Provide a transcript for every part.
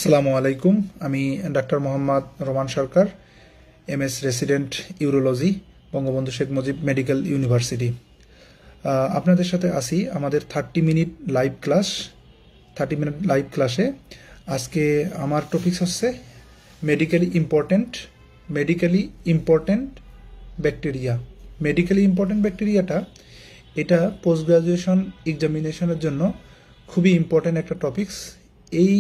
আসসালামু আলাইকুম। আমি doctor Mohammad Roman Sarkar, MS resident urology, Bangabandhu Sheikh Mujib medical university. আপনাদের সাথে আসি আমাদের 30 minute live class. 30 minute live ক্লাসে আজকে আমার টপিকস হচ্ছে medically important bacteria. Medically important ব্যাকটেরিয়াটা এটা পোস্ট গ্রাজুয়েশন এক্সামিনেশনের জন্য খুবই ইম্পর্ট্যান্ট একটা টপিকস। এই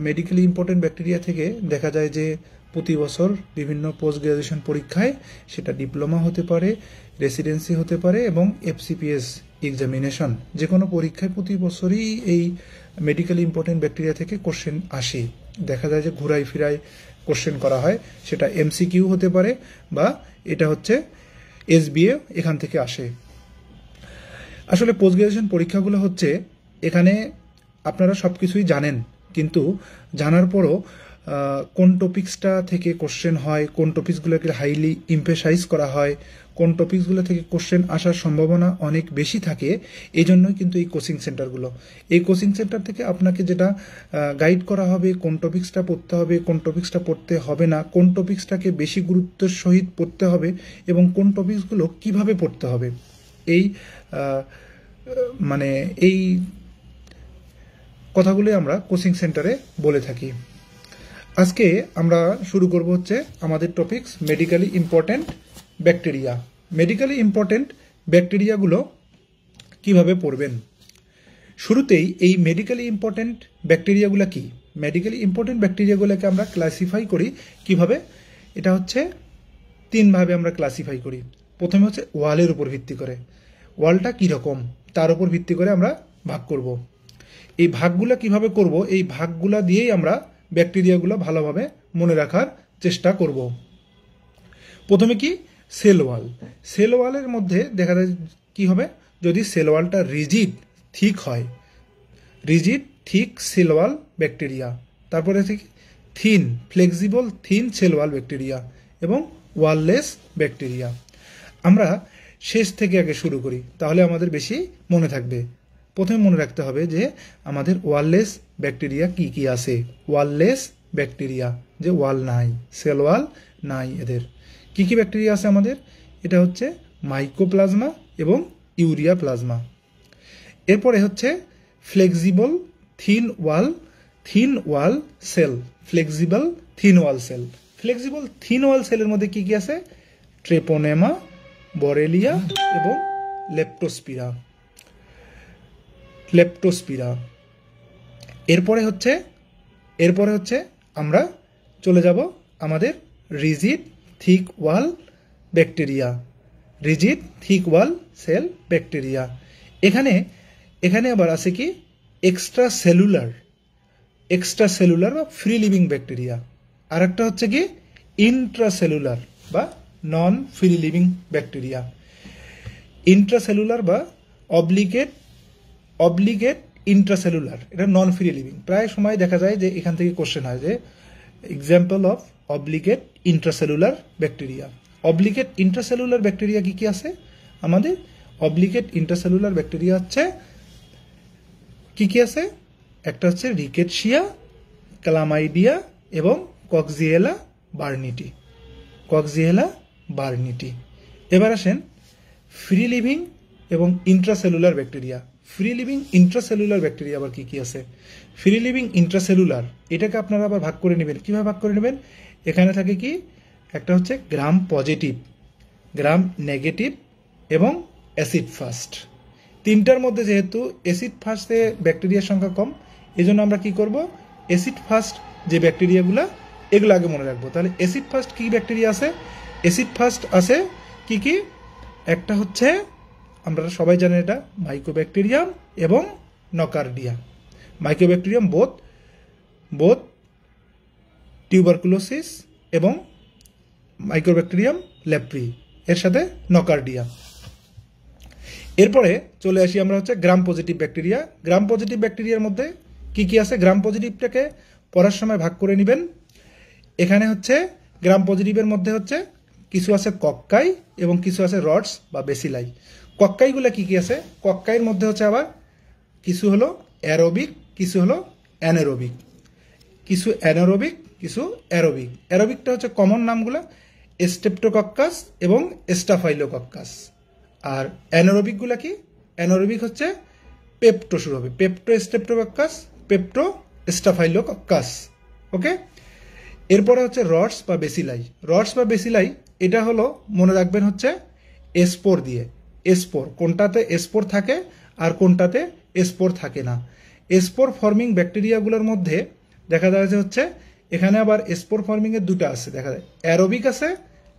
মেডিকেলি ইম্পর্ট্যান্ট ব্যাকটেরিয়া থেকে দেখা যায় যে প্রতি বছর বিভিন্ন পোস্ট গ্রাজুয়েশন পরীক্ষায়, সেটা ডিপ্লোমা হতে পারে, রেসিডেন্সি হতে পারে এবং এফসিপিএস এক্সামিনেশন, যে কোনো পরীক্ষায় প্রতি বছরই এই মেডিকেলি ইম্পর্ট্যান্ট ব্যাকটেরিয়া থেকে কোশ্চেন আসে। দেখা যায় যে ঘুরাই ফিরাই কোশ্চেন করা হয়, সেটা এমসিকিউ হতে পারে বা এটা হচ্ছে এসবিএ, এখান থেকে আসে। আসলে পোস্ট গ্রাজুয়েশন পরীক্ষাগুলো হচ্ছে, এখানে আপনারা সব কিছুই জানেন, কিন্তু জানার পরও কোন টপিক্সটা থেকে কোশ্চেন হয়, কোন টপিক্সগুলোকে হাইলি এমফেসাইজ করা হয়, কোন টপিক্সগুলো থেকে কোশ্চেন আসার সম্ভাবনা অনেক বেশি থাকে, এই জন্যই কিন্তু এই কোচিং সেন্টারগুলো। এই কোচিং সেন্টার থেকে আপনাকে যেটা গাইড করা হবে, কোন টপিক্সটা পড়তে হবে, কোন টপিক্সটা পড়তে হবে না, কোন টপিক্সটাকে বেশি গুরুত্বের সহিত পড়তে হবে এবং কোন টপিক্সগুলো কিভাবে পড়তে হবে, এই এই কথাগুলি আমরা কোচিং সেন্টারে বলে থাকি। আজকে আমরা শুরু করব হচ্ছে আমাদের topics medically important bacteria. Medically important ব্যাকটেরিয়াগুলো কিভাবে পড়বেন। শুরুতেই এই মেডিকেলি ইম্পর্ট্যান্ট ব্যাকটেরিয়াগুলো কি? মেডিকেলি ইম্পর্ট্যান্ট ব্যাকটেরিয়াগুলোকে আমরা ক্লাসিফাই করি কিভাবে? এটা হচ্ছে তিনভাবে আমরা ক্লাসিফাই করি। প্রথমে হচ্ছে ওয়ালের উপর ভিত্তি করে, ওয়ালটা কীরকম তার উপর ভিত্তি করে আমরা ভাগ করব। এই ভাগগুলা কিভাবে করব, এই ভাগগুলা দিয়েই আমরা ব্যাকটেরিয়াগুলো ভালোভাবে মনে রাখার চেষ্টা করব। প্রথমে কি? Cell wall. সেল ওয়ালের মধ্যে দেখা যায় কি হবে, যদি সেল ওয়ালটা রিজিড থিক হয়, rigid thick cell wall bacteria. তারপরে থেকে thin flexible thin cell wall bacteria এবং ওয়াললেস ব্যাকটেরিয়া। আমরা শেষ থেকে আগে শুরু করি, তাহলে আমাদের বেশি মনে থাকবে। প্রথমে মনে রাখতে হবে যে আমাদের ওয়াললেস ব্যাকটেরিয়া কি কি আছে। ওয়াললেস ব্যাকটেরিয়া, যে ওয়াল নাই, সেল ওয়াল নাই, এদের কি কি ব্যাকটেরিয়া আছে আমাদের? এটা হচ্ছে মাইকোপ্লাজমা এবং ইউরিয়া প্লাজমা। এরপরে হচ্ছে ফ্লেক্সিবল থিন ওয়াল সেল। ফ্লেক্সিবল থিন ওয়াল সেল। ফ্লেক্সিবল থিন ওয়াল সেলের মধ্যে কি কি আছে? ট্রেপোনেমা, বরেলিয়া এবং লেপ্টোস্পিরা। এরপরে হচ্ছে আমরা চলে যাব আমাদের রিজিড থিক ওয়াল ব্যাকটেরিয়া। রিজিড থিক ওয়াল সেল ব্যাকটেরিয়া। এখানে আবার আছে কি? এক্সট্রা সেলুলার বা ফ্রি লিভিং ব্যাকটেরিয়া। আর একটা হচ্ছে কি? ইন্ট্রাসেলুলার বা নন ফ্রি লিভিং ব্যাকটেরিয়া। ইন্ট্রাসেলুলার বা অব্লিগেট ইন্ট্রাসেলুলার, এটা নন ফ্রি লিভিং। প্রায় সময় দেখা যায় যে এখান থেকে কোশ্চেন হয় যে example of obligate intracellular bacteria. Obligate intracellular bacteria কি কি আছে আমাদের? অব্লিগেট ইন্ট্রাসেলুলার ব্যাকটেরিয়া হচ্ছে কি কি আছে? একটা হচ্ছে রিকেটশিয়া, ক্লামাইডিয়া এবং কক্সিয়েলা বার্নিটি। এবার আসেন ফ্রি লিভিং এবং intracellular bacteria. Free living intracellular bacteria আবার কি কি আছে? ফ্রি লিভিং ইন্ট্রাসেলুলার, এটাকে আপনারা আবার ভাগ করে নেবেন। কিভাবে ভাগ করে নেবেন? এখানে থাকে কি? একটা হচ্ছে গ্রাম পজিটিভ, গ্রাম নেগেটিভ এবং অ্যাসিড ফাস্ট। তিনটার মধ্যে যেহেতু অ্যাসিড ফাস্টে ব্যাকটেরিয়ার সংখ্যা কম, এই জন্য আমরা কি করব? অ্যাসিড ফাস্ট যে ব্যাকটেরিয়াগুলো, এগুলো আগে মনে রাখবো। তাহলে অ্যাসিড ফাস্ট কি ব্যাকটেরিয়া আছে? অ্যাসিড ফাস্ট আছে কি কি? একটা হচ্ছে আমরা সবাই জানেন, এটা মাইকোব্যাকটেরিয়াম এবং নকার্ডিয়া। মাইকোব্যাকটেরিয়াম বোথ টিউবারকুলোসিস এবং মাইক্রোব্যাকটেরিয়াম লেপ্রি, এর সাথে নকার্ডিয়া। এরপরে চলে আসি আমরা হচ্ছে গ্রাম পজিটিভ ব্যাকটেরিয়া। গ্রাম পজিটিভ ব্যাকটেরিয়ার মধ্যে কি কি আছে? গ্রাম পজিটিভটাকে পড়ার সময় ভাগ করে নেবেন। এখানে হচ্ছে গ্রাম পজিটিভের মধ্যে হচ্ছে কিছু আছে কক্কাই এবং কিছু আছে রডস বা বেসিলাই। কক্কাইগুলো কি কি আছে? কক্কাইয়ের মধ্যে হচ্ছে আবার কিছু হলো অ্যারোবিক, কিছু হলো অ্যানারোবিক। কিছু অ্যানারোবিক, কিছু অ্যারোবিক। অ্যারোবিকটা হচ্ছে কমন নামগুলো, স্ট্রেপ্টোকক্কাস এবং স্টাফাইলোকক্কাস। আর অ্যানারোবিকগুলো কি? অ্যানারোবিক হচ্ছে পেপটো শুরু হবে, পেপটো স্ট্রেপ্টোকক্কাস, পেপটো স্টাফাইলোকক্কাস। ওকে, এরপরে হচ্ছে রডস বা বেসিলাই। রডস বা বেসিলাই এটা হলো মনে রাখবেন হচ্ছে এসপোর দিয়ে। এসপোর কোনটাতে এসপোর থাকে আর কোনটাতে এসপোর থাকে না। এসপোর ফর্মিং ব্যাকটেরিয়াগুলোর মধ্যে দেখা যায় যে হচ্ছে এখানে আবার স্পোর ফর্মিং এর দুটো আছে, দেখা যায় অ্যারোবিক আছে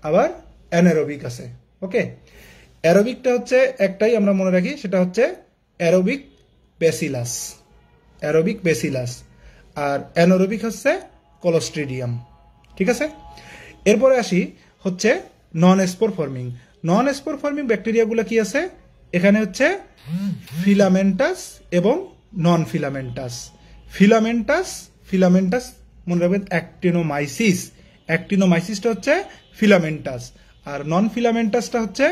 আবার অ্যানারোবিক আছে। ওকে, অ্যারোবিকটা হচ্ছে একটাই আমরা মনে রাখি, সেটা হচ্ছে অ্যারোবিক ব্যাসিলাস, অ্যারোবিক ব্যাসিলাস। আর অ্যানারোবিক হচ্ছে কলোস্ট্রিডিয়াম। ঠিক আছে, এরপরে আসি হচ্ছে non spore forming. Non spore forming ব্যাকটেরিয়াগুলো কি আছে? এখানে হচ্ছে ফিলামেন্টাস এবং নন ফিলামেন্টাস। ফিলামেন্টাস, ফিলামেন্টাস মনে রাখবেন অ্যাক্টিনোমাইসিস। অ্যাক্টিনোমাইসিসটা হচ্ছে ফিলামেন্টাস, আর নন ফিলামেন্টাসটা হচ্ছে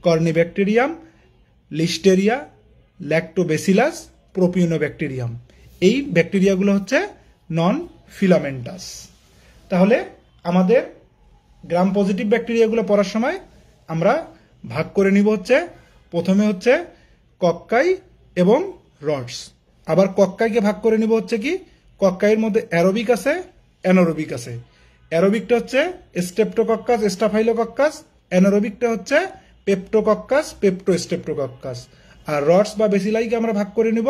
কর্নিব্যাকটেরিয়াম, লিস্টেরিয়া, ল্যাক্টোবেসিলাস, প্রোপিওনোব্যাকটেরিয়াম। এই ব্যাকটেরিয়াগুলো হচ্ছে নন ফিলামেন্টাস। তাহলে আমাদের গ্রাম পজিটিভ ব্যাকটেরিয়াগুলো পড়ার সময় আমরা ভাগ করে নিব হচ্ছে, প্রথমে হচ্ছে কক্কাই এবং রডস। আবার কক্কাইকে ভাগ করে নিব হচ্ছে কি, কক্কাইয়ের মধ্যে অ্যারোবিক আছে, অ্যানারোবিক আছে। অ্যারোবিকটা হচ্ছে স্ট্রেপ্টোকক্কাস, স্টাফাইলোকক্কাস। অ্যানারোবিকটা হচ্ছে পেপটোকক্কাস, পেপটো স্ট্রেপ্টোকক্কাস। আর রডস বা বেসিলাইকে আমরা ভাগ করে নিব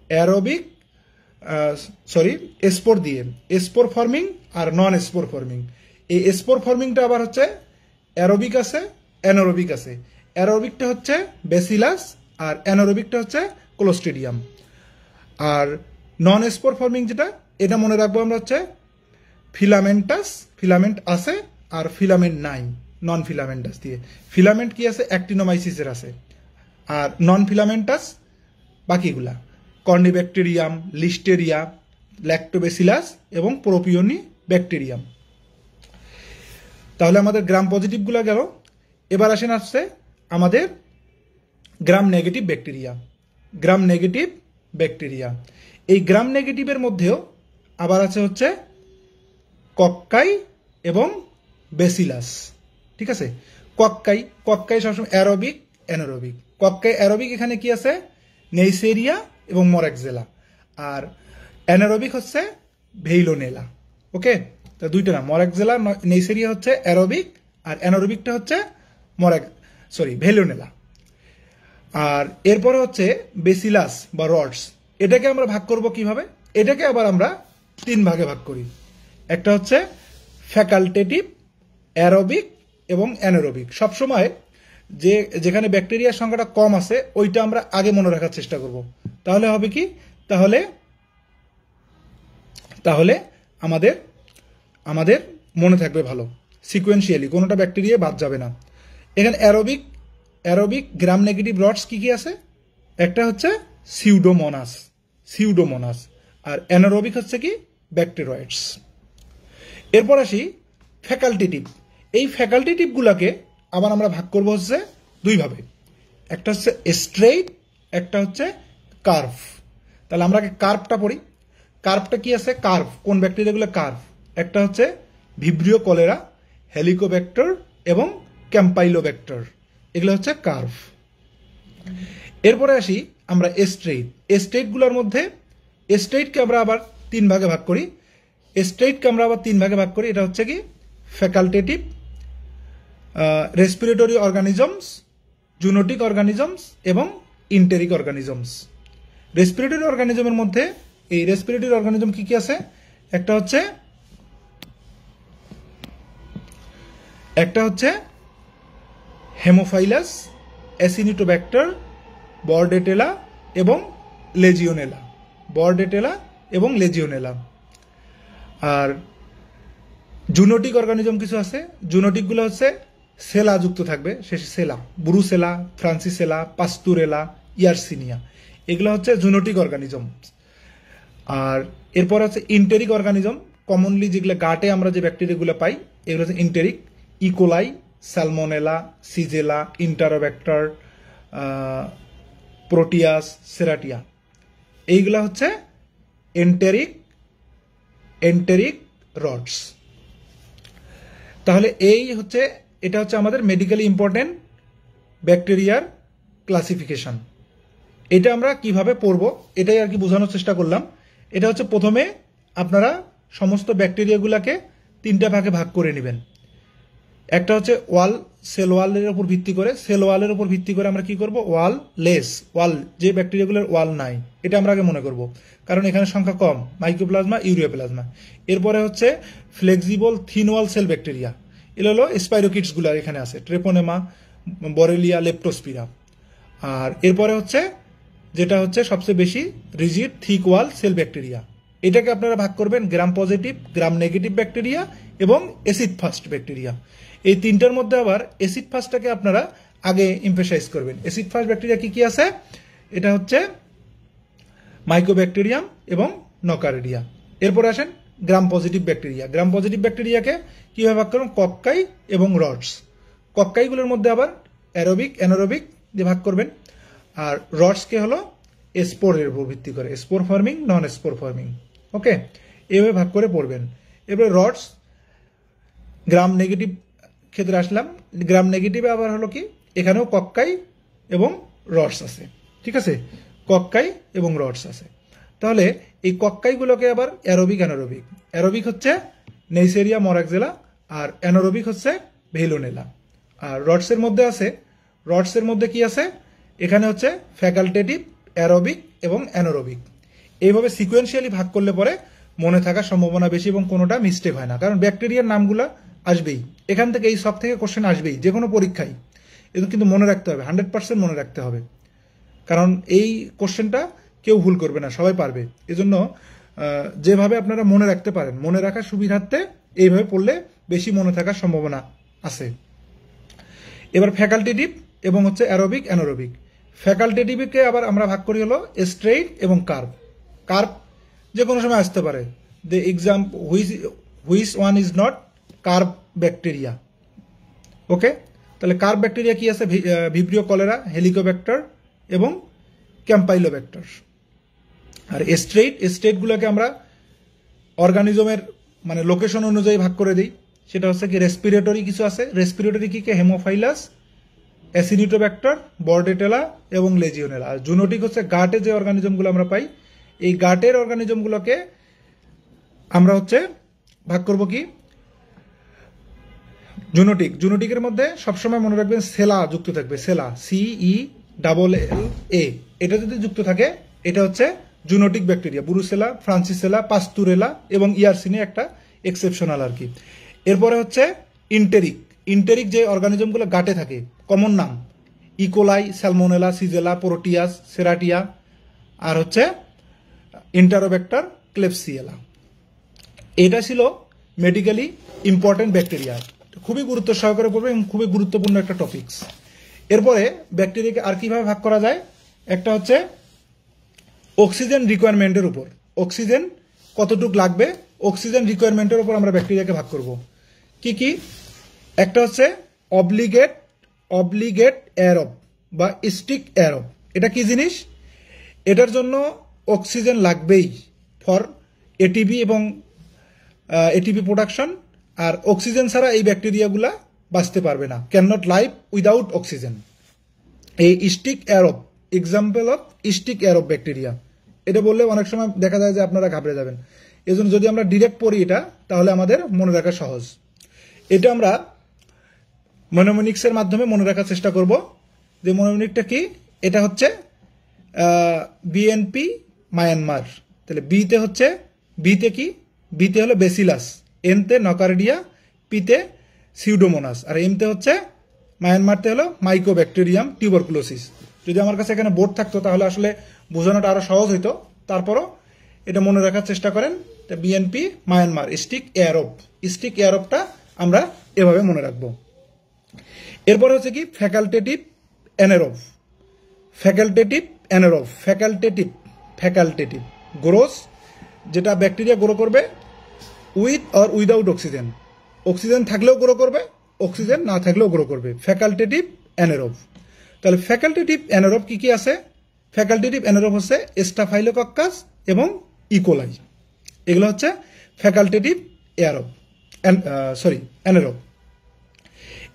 অ্যারোবিক, স্পোর দিয়ে, স্পোর ফর্মিং আর নন স্পোর ফর্মিং। এই স্পোর ফর্মিংটা আবার হচ্ছে অ্যারোবিক আছে, অ্যানারোবিক আছে। অ্যারোবিকটা হচ্ছে বেসিলাস আর অ্যানারোবিকটা হচ্ছে ক্লোস্ট্রিডিয়াম। আর নন স্পোর ফর্মিং যেটা, এটা মনে রাখবো আমরা হচ্ছে ফিলামেন্টাস, ফিলামেন্ট আছে আর ফিলামেন্ট নাই, নন ফিলামেন্টাস দিয়ে। ফিলামেন্ট কি আছে? অ্যাক্টিনোমাইসিসের আছে। আর নন ফিলামেন্টাস বাকিগুলা কর্নিব্যাকটেরিয়াম, লিস্টেরিয়া, ল্যাক্টোবেসিলাস এবং প্রোপিওনি ব্যাকটেরিয়াম। তাহলে আমাদের গ্রাম পজিটিভগুলো গেল। এবার আসেন আসছে আমাদের gram negative bacteria. Gram negative bacteria, এই গ্রাম নেগেটিভের মধ্যেও আবার আছে হচ্ছে কক্কাই এবং বেসিলাস। ঠিক আছে, কক্কাই, কক্কাই সবসময় অ্যারোবিক, অ্যানারোবিক। কক্কাই অ্যারোবিক, এখানে কি আছে? নেইসেরিয়া এবং মরাক্সেলা। আর অ্যানারোবিক হচ্ছে ভেইলোনেলা। ওকে, তো দুইটা না, মরাক্সেলা, নেইসেরিয়া হচ্ছে অ্যারোবিক আর অ্যানারোবিকটা হচ্ছে ভেইলোনেলা। আর এরপরে হচ্ছে বেসিলাস বা রডস। এটাকে আমরা ভাগ করব কিভাবে? এটাকে আবার আমরা তিন ভাগে ভাগ করি। একটা হচ্ছে ফ্যাকাল্টেটিভ, অ্যারোবিক এবং অ্যানারোবিক। সবসময় যেখানে ব্যাকটেরিয়ার সংখ্যাটা কম আছে ওইটা আমরা আগে মনে রাখার চেষ্টা করব। তাহলে হবে কি, তাহলে আমাদের মনে থাকবে ভালো, সিকোয়েন্সিয়ালি কোনোটা ব্যাকটেরিয়া বাদ যাবে না। এখানে অ্যারোবিক গ্রাম নেগেটিভ রডস কি কি আছে? একটা হচ্ছে সিউডোমোনাস, আর অ্যানারোবিক হচ্ছে কি ব্যাকটেরয়েডস। এরপর আসি ফ্যাকাল্টেটিভ। এই ফ্যাকাল্টেটিভগুলোকে আবার আমরা ভাগ করব হচ্ছে দুইভাবে, একটা হচ্ছে স্ট্রেইট, একটা হচ্ছে কার্ভ। তাহলে আমরা কার্ভটা পড়ি। কার্ভটা কি আছে? কার্ভ কোন ব্যাকটেরিয়াগুলো কার্ভ? একটা হচ্ছে ভিব্রিও কলেরা, হেলিকোব্যাক্টর এবং ক্যাম্পাইলোব্যাক্টর, এগুলো হচ্ছে কার্ভ। এরপরে আসি আমরা স্ট্রেইটগুলোর মধ্যে স্ট্রেইটকে আমরা আবার তিন ভাগে ভাগ করি। এটা হচ্ছে কি facultative, respiratory organisms, zoonotic organisms এবং ইন্টেরিক অর্গানিজমস। রেসপিরেটরি অর্গানিজমের মধ্যে এই রেসপিরেটরি অর্গানিজম কি কি আছে? একটা হচ্ছে হেমোফাইলাস, অ্যাসিনিটোব্যাক্টর, বর্ডেটেলা এবং লেজিওনেলা। আর জুনোটিক অর্গানিজম কিছু আছে। জুনোটিকগুলো হচ্ছে সেলা যুক্ত থাকবে, শেষে সেলা, ব্রুসেলা, ফ্রান্সিসেলা, পাস্তুরেলা, ইয়ারসিনিয়া, এগুলো হচ্ছে জুনোটিক অর্গানিজম। আর এরপর হচ্ছে ইন্টেরিক অর্গানিজম। কমনলি যেগুলো গাটে আমরা যে ব্যাকটেরিয়াগুলো পাই এগুলো হচ্ছে ইন্টেরিক, ইকোলাই, স্যালমোনেলা, সিজেলা, ইন্টারোব্যাক্টর, প্রোটিয়াস, সেরাটিয়া, এইগুলা হচ্ছে এন্টেরিক এন্টেরিক রডস। তাহলে এটা হচ্ছে আমাদের মেডিকেলি ইম্পর্টেন্ট ব্যাকটেরিয়ার ক্লাসিফিকেশন। এটা আমরা কিভাবে পড়ব এটাই আর কি বোঝানোর চেষ্টা করলাম। এটা হচ্ছে প্রথমে আপনারা সমস্ত ব্যাকটেরিয়াগুলোকে 3টা ভাগে ভাগ করে নেবেন। একটা হচ্ছে সেল ওয়ালের উপর ভিত্তি করে, সেল ওয়ালের উপর ভিত্তি করে আমরা কি করব, ওয়াল যে ব্যাকটেরিয়াগুলোর ওয়াল নাই এটা আমরা আগে মনে করব, কারণ এখানে সংখ্যা কম, মাইক্রোপ্লাজমা, ইউরিওপ্লাজমা। এরপরে হচ্ছে ফ্লেক্সিবল থিন ওয়াল সেল ব্যাকটেরিয়া, এগুলো হলো স্পাইরোকিটসগুলো এখানে আছে, ট্রেপোনেমা, বরেলিয়া, লেপ্টোস্পিরা। আর এরপরে হচ্ছে যেটা হচ্ছে সবচেয়ে বেশি রিজিড থিক ওয়াল সেল ব্যাকটেরিয়া। এটাকে আপনারা ভাগ করবেন গ্রাম পজিটিভ, গ্রাম নেগেটিভ ব্যাকটেরিয়া এবং অ্যাসিড ফাস্ট ব্যাকটেরিয়া। এই 3টার মধ্যে আবার অ্যাসিড ফাস্টটাকে আপনারা আগে এমফেসাইজ করবেন। অ্যাসিড ফাস্ট ব্যাকটেরিয়া কি কি আছে, এটা হচ্ছে মাইকোব্যাকটেরিয়াম এবং নকারিডিয়া। এরপরে আসেন gram positive bacteria. Gram positive ব্যাকটেরিয়াকে কিভাবে ভাগ করবেন, কক্কাই এবং রডস। কক্কাইগুলোর মধ্যে আবার অ্যারোবিক, অ্যানারোবিক দিয়ে ভাগ করবেন। আর রডসকে হলো স্পোরের উপর ভিত্তি করে, spore forming, non spore forming. Okay, এভাবে ভাগ করে পড়বেন। এবারে রডস গ্রাম নেগেটিভ ক্ষেত্রে আসলাম। গ্রাম নেগেটিভে আবার হলো কি, এখানেও কক্কাই এবং রডস আছে। ঠিক আছে, কক্কাই এবং রডস আছে। তাহলে এই কক্কাইগুলোকে আবার অ্যারোবিক, অ্যানারোবিক। অ্যারোবিক হচ্ছে নেইসেরিয়া মরাক্সেলা, আর অ্যানারোবিক হচ্ছে ভেলোনেলা। আর রডসের মধ্যে কি আছে, এখানে হচ্ছে ফ্যাকাল্টেটিভ, অ্যারোবিক এবং অ্যানারোবিক। এইভাবে সিকোয়েন্সিয়ালি ভাগ করলে পরে মনে থাকার সম্ভাবনা বেশি এবং কোনোটা মিস্টেক হয় না, কারণ ব্যাকটেরিয়ার নামগুলো আসবেই এখান থেকে, এই সব থেকে কোশ্চেন আসবেই যে কোনো পরীক্ষায়। এটা কিন্তু মনে রাখতে হবে, 100% মনে রাখতে হবে, কারণ এই কোশ্চেনটা কেউ ভুল করবে না, সবাই পারবে। এজন্য যেভাবে আপনারা মনে রাখতে পারেন, মনে রাখার সুবিধার্থে এইভাবে পড়লে বেশি মনে থাকার সম্ভাবনা আছে। এবার ফ্যাকাল্টেটিভ এবং হচ্ছে অ্যারোবিক, অ্যানারোবিক। ফ্যাকাল্টেটিভকে আবার আমরা ভাগ করি হলো স্ট্রেইট এবং কার্ভ। কার্ভ যে কোনো সময় আসতে পারে, the exam which one is not curve bacteria. Okay, তাহলে কার্ভ ব্যাকটেরিয়া কি আছে, ভিব্রিও কলেরা, হেলিকোব্যাক্টার এবং ক্যাম্পাইলোব্যাক্টার। আর স্ট্রেইটগুলোকে আমরা অর্গানিজমের মানে লোকেশন অনুযায়ী ভাগ করে দিই। সেটা হচ্ছে কি রেসপিরেটরি কিছু আছে, রেসপিরেটরি কি হেমোফাইলাস, অ্যাসিডিটোব্যাক্টার, বর্ডেটেলা এবং লেজিওনেলা। আর জুনোটিক হচ্ছে গাটে যে অর্গানিজমগুলো আমরা পাই, এই গাটের অর্গানিজমগুলোকে আমরা হচ্ছে ভাগ করব কি জুনোটিকের মধ্যে সবসময় মনে রাখবেন সেলা যুক্ত থাকবে, সেলা, CELLA, এটা যদি যুক্ত থাকে এটা হচ্ছে জুনোটিক ব্যাকটেরিয়া। বুরুসেলা, ফ্রান্সিসেলা, পাস্তুরেলা এবং ইয়ারসিনে একটা এক্সেপশনাল আর কি। এরপরে হচ্ছে ইন্টেরিক যে অর্গানিজমগুলো গাটে থাকে, কমন নাম ইকোলাই, স্যালমোনেলা, সিজেলা, প্রোটিয়াস, সেরাটিয়া, আর হচ্ছে ইন্টারোব্যাক্টার, ক্লেপসিয়েলা। এটা ছিল মেডিকেলি ইম্পর্টেন্ট ব্যাকটেরিয়া, খুবই গুরুত্ব সহকারে পড়বে এবং খুবই গুরুত্বপূর্ণ একটা টপিকস। এরপরে ব্যাকটেরিয়াকে আর কিভাবে ভাগ করা যায়, একটা হচ্ছে অক্সিজেন রিকোয়ারমেন্টের উপর, অক্সিজেন কতটুক লাগবে, অক্সিজেন রিকোয়ারমেন্টের উপর আমরা ব্যাকটেরিয়াকে ভাগ করব। কি কি, একটা হচ্ছে অব্লিগেট অ্যারোব বা স্টিক অ্যারোব। এটা কি জিনিস, এটার জন্য অক্সিজেন লাগবেই ফর এটিপি এবং এটিপি প্রোডাকশন। আর অক্সিজেন ছাড়া এই ব্যাকটেরিয়াগুলা বাঁচতে পারবে না, can not live without oxygen. এই strict aerobe, example of strict aerobe bacteria. এটা বললে অনেক সময় দেখা যায় যে আপনারা ঘাবড়ে যাবেন, এজন্য যদি আমরা ডিরেক্ট পড়ি এটা, তাহলে আমাদের মনে রাখা সহজ। এটা আমরা মনোমনিক্সের মাধ্যমে মনে রাখার চেষ্টা করব। যে মনোমনিকটা কি, এটা হচ্ছে বিএনপি মায়ানমার। তাহলে বিতে কি, বিতে হলো বেসিলাস, এনতে নকারিডিয়া, পিতে সিউডোমোনাস, আর এমতে হচ্ছে মায়ানমারতে হলো মাইকোব্যাকটেরিয়াম টিউবারকুলোসিস। যদি আমার কাছে এখানে বোর্ড থাকতো তাহলে আসলে বোঝানোটা আরো সহজ হইতো, তারপরও এটা মনে রাখার চেষ্টা করেন। বিএনপি মায়ানমার স্টিক অ্যারোবটা আমরা এভাবে মনে রাখবো। এরপর হচ্ছে কি ফ্যাকাল্টেটিভ অ্যানারোব, গ্রোস, যেটা ব্যাকটেরিয়া গ্রো করবে with or without oxygen, oxygen থাকলেও গ্রো করবে, অক্সিজেন না থাকলেও গ্রো করবে, ফ্যাকাল্টেটিভ অ্যানারোব। তাহলে ফ্যাকাল্টেটিভ অ্যানারোব কি কি আছে, ফ্যাকাল্টেটিভ অ্যানারোব হচ্ছে স্টাফাইলোকক্কাস এবং ইকোলাই, এগুলো হচ্ছে ফ্যাকাল্টেটিভ এয়ারোব অ্যানারোব।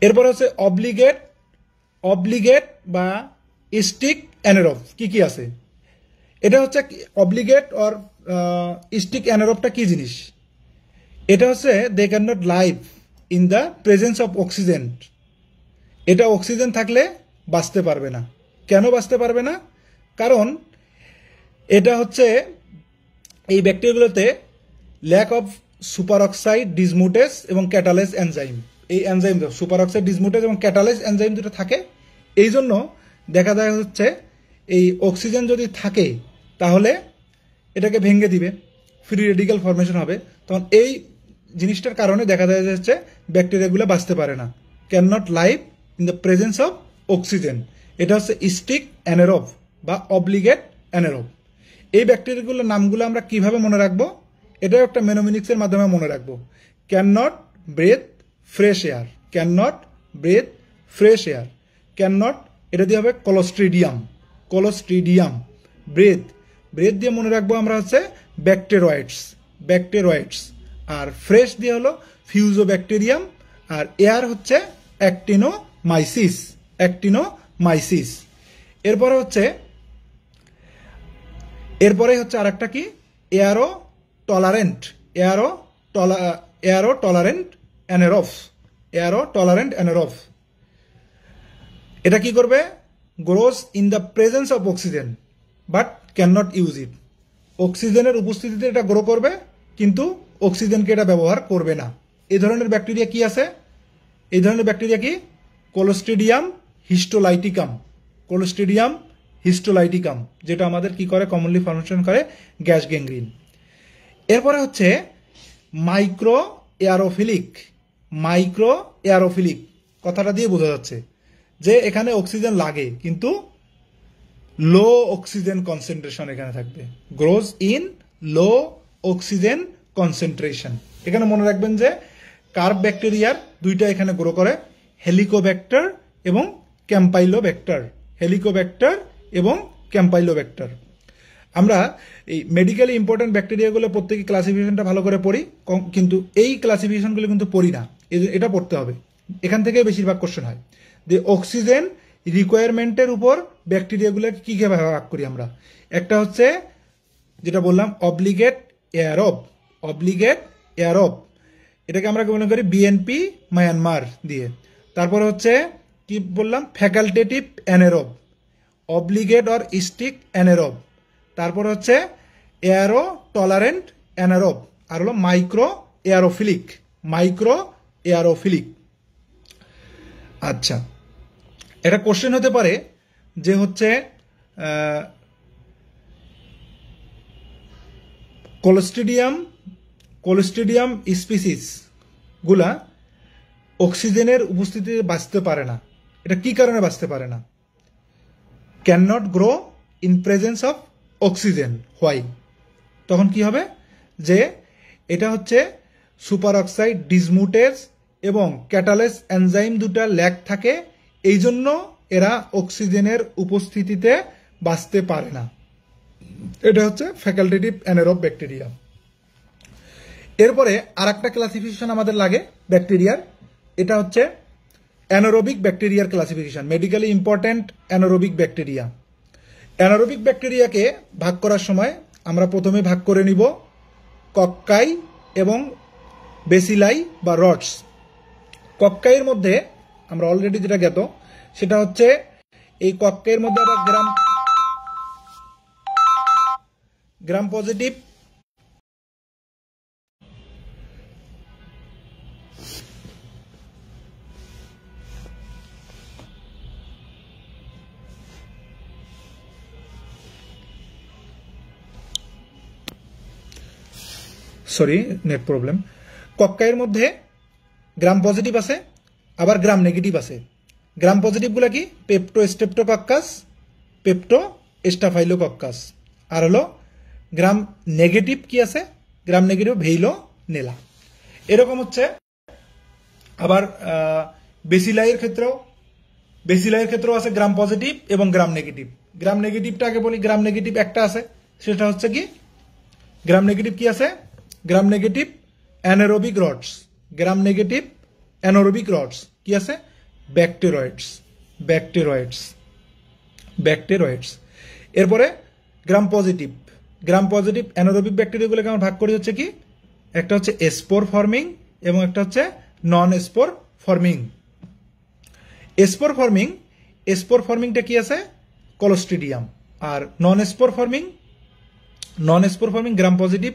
এরপর হচ্ছে অব্লিগেট বা স্টিক অ্যানারোব। কি আছে এটা হচ্ছে অব্লিগেট অর স্টিক অ্যানারোবটা কি জিনিস? এটা হচ্ছে they can not live in the presence of oxygen. এটা অক্সিজেন থাকলে বাঁচতে পারবে না। কেন বাঁচতে পারবে না? কারণ এটা হচ্ছে এই ব্যাকটেরিয়াগুলোতে ল্যাক অফ সুপার অক্সাইড ডিসমুটেস এবং ক্যাটালেস এনজাইম, এই এনজাইম সুপার অক্সাইড ডিসমুটেস এবং ক্যাটালেস এনজাইম দুটো থাকে। এই জন্য দেখা যায় হচ্ছে এই অক্সিজেন যদি থাকে তাহলে এটাকে ভেঙে দিবে, ফ্রি রেডিক্যাল ফরমেশন হবে। তখন এই জিনিসটার কারণে দেখা যায় হচ্ছে ব্যাকটেরিয়াগুলো বাঁচতে পারে না, can not live in the presence of oxygen. এটা হচ্ছে স্টিক অ্যানারোব বা অব্লিগেট অ্যানারোব। এই ব্যাকটেরিয়াগুলোর নামগুলো আমরা কিভাবে মনে রাখবো? এটাও একটা মেনোমিনিক্সের মাধ্যমে মনে রাখবো। Cannot breathe fresh air, cannot breathe fresh air, cannot, এটা দিয়ে হবে কোলোস্ট্রিডিয়াম, ব্রেথ দিয়ে মনে রাখবো আমরা হচ্ছে ব্যাকটেরয়েডস, আর ফ্রেশ দিয়ে হলো ফিউজোব্যাকটেরিয়াম, আর এয়ার হচ্ছে অ্যাক্টিনোমাইসিস। এরপরে হচ্ছে আরেকটা কি, এয়ারো টলারেন্ট অ্যানারোবস। এটা কি করবে? Gross in the presence of oxygen but can not use it. অক্সিজেনের উপস্থিতিতে এটা গ্রো করবে কিন্তু অক্সিজেনকে এটা ব্যবহার করবে না। এই ধরনের ব্যাকটেরিয়া কি আছে? এই ধরনের ব্যাকটেরিয়া কি? কোলোস্ট্রিডিয়াম হিস্টোলাইটিকাম, যেটা আমাদের কি করে, কমনলি ফর্মেশন করে গ্যাস গ্যাংগ্রিন। এরপরে হচ্ছে মাইক্রো এয়ারোফিলিক। কথাটা দিয়ে বোঝা যাচ্ছে যে এখানে অক্সিজেন লাগে কিন্তু লো অক্সিজেন কনসেন্ট্রেশন এখানে থাকবে, grows in low oxygen concentration. এখানে মনে রাখবেন যে কার্ব ব্যাকটেরিয়ার দুইটা এখানে গ্রো করে, হেলিকোব্যাক্টার এবং ক্যাম্পাইলোব্যাক্টার। আমরা এই মেডিকেলি ইম্পর্টেন্ট ব্যাকটেরিয়াগুলো প্রত্যেকে ক্লাসিফিকেশনটা ভালো করে পড়ি, কিন্তু এই ক্লাসিফিকেশনগুলো কিন্তু পড়ি না, এটা পড়তে হবে। এখান থেকে বেশিরভাগ কোশ্চেন হয় যে অক্সিজেন রিকোয়ারমেন্টের উপর ব্যাকটেরিয়াগুলোকে কি ভাগ করি আমরা। একটা হচ্ছে যেটা বললাম অব্লিগেট এয়ারোব, এটাকে আমরা মনে করি বিএনপি মায়ানমার দিয়ে। তারপর হচ্ছে কি বললাম, ফ্যাকাল্টেটিভ অ্যানারোব, অব্লিগেট অর স্টিক অ্যানারোব। তারপর হচ্ছে এয়ারো টলারেন্ট অ্যানারোব, আর হলো মাইক্রো এয়ারোফিলিক। আচ্ছা, এটা কোশ্চেন হতে পারে যে হচ্ছে কোলোস্ট্রিডিয়াম স্পিসিস গুলা অক্সিজেনের উপস্থিতিতে বাঁচতে পারে না। এটা কি কারণে বাঁচতে পারে না? Can not grow in presence of oxygen. Why? তখন কি হবে যে এটা হচ্ছে সুপার অক্সাইড ডিসমুটেজ এবং ক্যাটালেস এনজাইম দুটা ল্যাক থাকে, এই জন্য এরা অক্সিজেনের উপস্থিতিতে বাঁচতে পারে না। এটা হচ্ছে ফ্যাকাল্টেটিভ অ্যানারোব ব্যাকটেরিয়া। এরপরে আর একটা ক্লাসিফিকেশন আমাদের লাগে ব্যাকটেরিয়ার, এটা হচ্ছে অ্যানারোবিক ব্যাকটেরিয়ার classification, medically important anaerobic bacteria. Anaerobic ব্যাকটেরিয়াকে ভাগ করার সময় আমরা প্রথমে ভাগ করে নিব কক্কাই এবং বেসিলাই বা রডস। কক্কাইয়ের মধ্যে আমরা অলরেডি যেটা জ্ঞাত সেটা হচ্ছে এই কক্কাইয়ের মধ্যে আবার গ্রাম পজিটিভ নেট প্রবলেম। কক্কাইয়ের মধ্যে গ্রাম পজিটিভ আছে আবার গ্রাম নেগেটিভ আছে। গ্রাম পজিটিভগুলো কি? পেপ্টোস্ট্রেপ্টোকক্কাস, পেপ্টোস্টাফাইলোকক্কাস। আর হলো গ্রাম নেগেটিভ কি আছে? Gram negative Veillonella. এরকম হচ্ছে আবার বেসিলাইয়ের ক্ষেত্রেও আছে গ্রাম পজিটিভ এবং গ্রাম নেগেটিভ। গ্রাম নেগেটিভটা আগে বলি। গ্রাম নেগেটিভ একটা আছে, সেটা হচ্ছে কি গ্রাম নেগেটিভ কি আছে? Gram negative anaerobic rods, gram negative anaerobic rods কি আছে? Bacteroides, Bacteroides, Bacteroides. এরপরে gram positive, gram positive anaerobic ব্যাকটেরিয়াগুলোকে আমরা ভাগ করি হচ্ছে কি, একটা হচ্ছে স্পোর ফর্মিং এবং একটা হচ্ছে non spore forming. Spore forming, spore ফর্মিংটা কি আছে? কলোস্ট্রিডিয়াম। আর non spore forming, non spore forming gram positive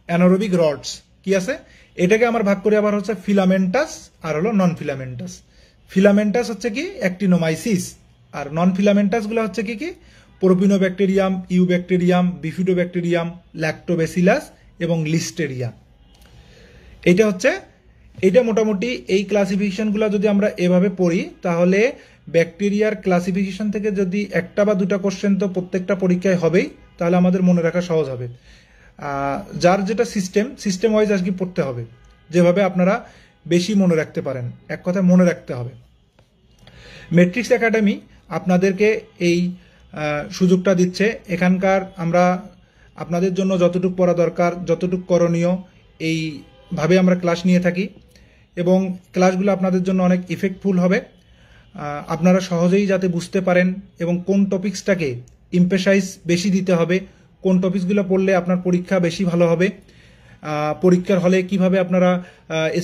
anaerobic rods কি আছে? এটাকে আমার ভাগ করি আবার হচ্ছে ফিলামেন্টাস আর হলো নন ফিলামেন্টাস। ফিলামেন্টাস হচ্ছে কি অ্যাক্টিনোমাইসিস, আর নন ফিলামেন্টাস গুলো হচ্ছে কি কি প্রোপিনোব্যাকটেরিয়াম, ইউব্যাকটেরিয়াম, বিফিডোব্যাকটেরিয়াম, ল্যাক্টোব্যাসিলাস এবং লিস্টেরিয়া। এটা হচ্ছে, এটা মোটামুটি এই ক্লাসিফিকেশনগুলো যদি আমরা এভাবে পড়ি তাহলে ব্যাকটেরিয়ার ক্লাসিফিকেশন থেকে যদি একটা বা দুটা কোশ্চেন তো প্রত্যেকটা পরীক্ষায় হবেই, তাহলে আমাদের মনে রাখা সহজ হবে। যার যেটা সিস্টেম, সিস্টেম ওয়াইজ আর কি পড়তে হবে, যেভাবে আপনারা বেশি মনে রাখতে পারেন, এক কথায় মনে রাখতে হবে। ম্যাট্রিক্স একাডেমি আপনাদেরকে এই সুযোগটা দিচ্ছে। এখানকার আমরা আপনাদের জন্য যতটুকু পড়া দরকার, যতটুকু করণীয়, এইভাবে আমরা ক্লাস নিয়ে থাকি এবং ক্লাসগুলো আপনাদের জন্য অনেক ইফেক্টফুল হবে। আপনারা সহজেই যাতে বুঝতে পারেন এবং কোন টপিক্সটাকে ইমপেসাইজ বেশি দিতে হবে, কোন টপিকসগুলো পড়লে আপনার পরীক্ষা বেশি ভালো হবে, পরীক্ষার হলে কিভাবে আপনারা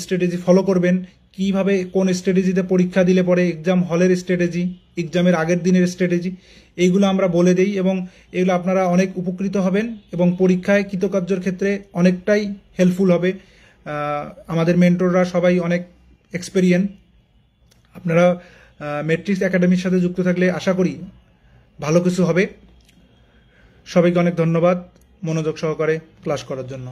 স্ট্র্যাটেজি ফলো করবেন, কিভাবে কোন স্ট্র্যাটেজিতে পরীক্ষা দিলে পরে এক্সাম হলের স্ট্র্যাটেজি, এক্সামের আগের দিনের স্ট্র্যাটেজি, এইগুলো আমরা বলে দেই এবং এগুলো আপনারা অনেক উপকৃত হবেন এবং পরীক্ষায় কৃতকার্যের ক্ষেত্রে অনেকটাই হেল্পফুল হবে। আমাদের মেন্টররা সবাই অনেক এক্সপেরিয়েন্স। আপনারা ম্যাট্রিক্স একাডেমির সাথে যুক্ত থাকলে আশা করি ভালো কিছু হবে। সবাইকে অনেক ধন্যবাদ মনোযোগ সহকারে ক্লাস করার জন্য।